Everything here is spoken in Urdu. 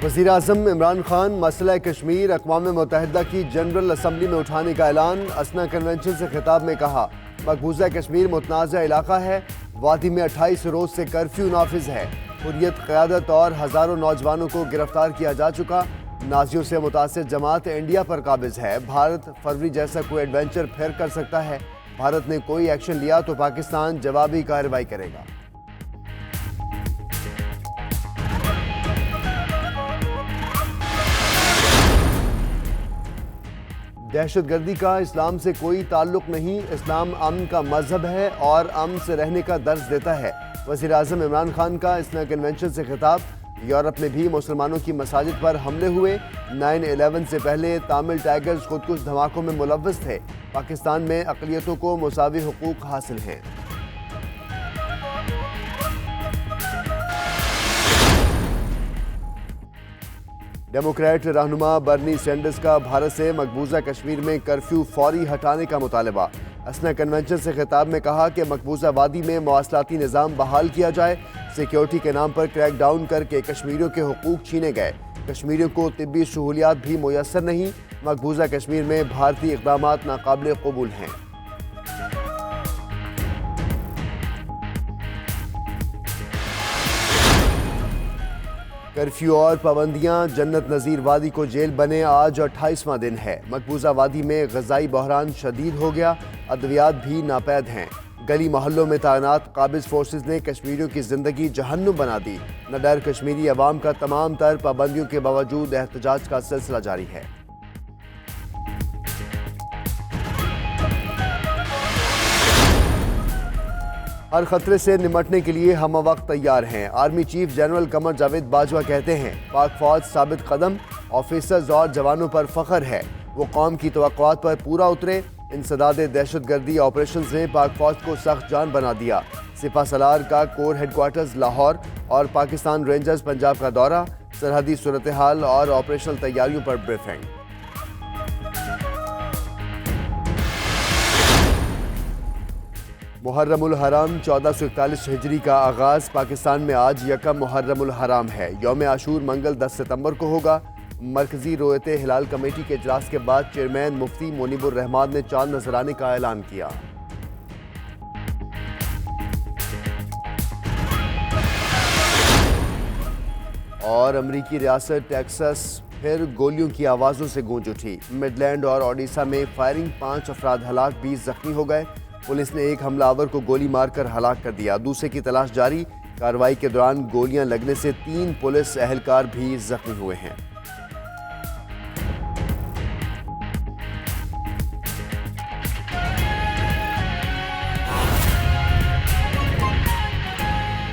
وزیر اعظم عمران خان مسئلہ کشمیر اقوام متحدہ کی جنرل اسمبلی میں اٹھانے کا اعلان۔ اسنا کنونشن سے خطاب میں کہا، مقبوضہ کشمیر متنازع علاقہ ہے، وادی میں 28 روز سے کرفیو نافذ ہے، حریت قیادت اور ہزاروں نوجوانوں کو گرفتار کیا جا چکا، نازیوں سے متاثر جماعت انڈیا پر قابض ہے، بھارت فروری جیسا کوئی ایڈونچر پھر کر سکتا ہے، بھارت نے کوئی ایکشن لیا تو پاکستان جوابی کارروائی کرے گا۔ دہشت گردی کا اسلام سے کوئی تعلق نہیں، اسلام امن کا مذہب ہے اور امن سے رہنے کا درس دیتا ہے۔ وزیر اعظم عمران خان کا اسنا کنونشن سے خطاب۔ یورپ میں بھی مسلمانوں کی مساجد پر حملے ہوئے، 9/11 سے پہلے تامل ٹائیگرز خودکش دھماکوں میں ملوث تھے، پاکستان میں اقلیتوں کو مساوی حقوق حاصل ہیں۔ ڈیموکریٹ رہنما برنی سینڈرز کا بھارت سے مقبوضہ کشمیر میں کرفیو فوری ہٹانے کا مطالبہ۔ اسنا کنونشن سے خطاب میں کہا کہ مقبوضہ وادی میں مواصلاتی نظام بحال کیا جائے، سیکیورٹی کے نام پر کریک ڈاؤن کر کے کشمیریوں کے حقوق چھینے گئے، کشمیریوں کو طبی سہولیات بھی میسر نہیں، مقبوضہ کشمیر میں بھارتی اقدامات ناقابل قبول ہیں۔ کرفیو اور پابندیاں، جنت نظیر وادی کو جیل بنے آج 28واں دن ہے، مقبوضہ وادی میں غذائی بحران شدید ہو گیا، ادویات بھی ناپید ہیں، گلی محلوں میں تعینات قابض فورسز نے کشمیریوں کی زندگی جہنم بنا دی، نڈر کشمیری عوام کا تمام تر پابندیوں کے باوجود احتجاج کا سلسلہ جاری ہے۔ ہر خطرے سے نمٹنے کے لیے ہم وقت تیار ہیں، army chief general Qamar Javed Bajwa کہتے ہیں، پاک فوج ثابت قدم، آفیسرز اور جوانوں پر فخر ہے، وہ قوم کی توقعات پر پورا اترے، انسداد دہشت گردی آپریشنز نے پاک فوج کو سخت جان بنا دیا، سپہ سالار کا کور ہیڈ کوارٹرز لاہور اور پاکستان رینجرز پنجاب کا دورہ، سرحدی صورتحال اور آپریشنل تیاریوں پر بریفنگ۔ محرم الحرام 1441 ہجری کا آغاز، پاکستان میں آج یکم محرم الحرام ہے، یوم عاشور منگل 10 ستمبر کو ہوگا۔ مرکزی رویت ہلال کمیٹی کے اجلاس کے بعد چیئرمین مفتی منیب الرحمان نے چاند نظر آنے کا اعلان کیا۔ اور امریکی ریاست ٹیکساس پھر گولیوں کی آوازوں سے گونج اٹھی، مڈ لینڈ اور اوڈیشہ میں فائرنگ، 5 افراد ہلاک، 20 زخمی ہو گئے، پولیس نے ایک حملہ آور کو گولی مار کر ہلاک کر دیا، دوسرے کی تلاش جاری، کارروائی کے دوران گولیاں لگنے سے 3 پولیس اہلکار بھی زخمی ہوئے ہیں۔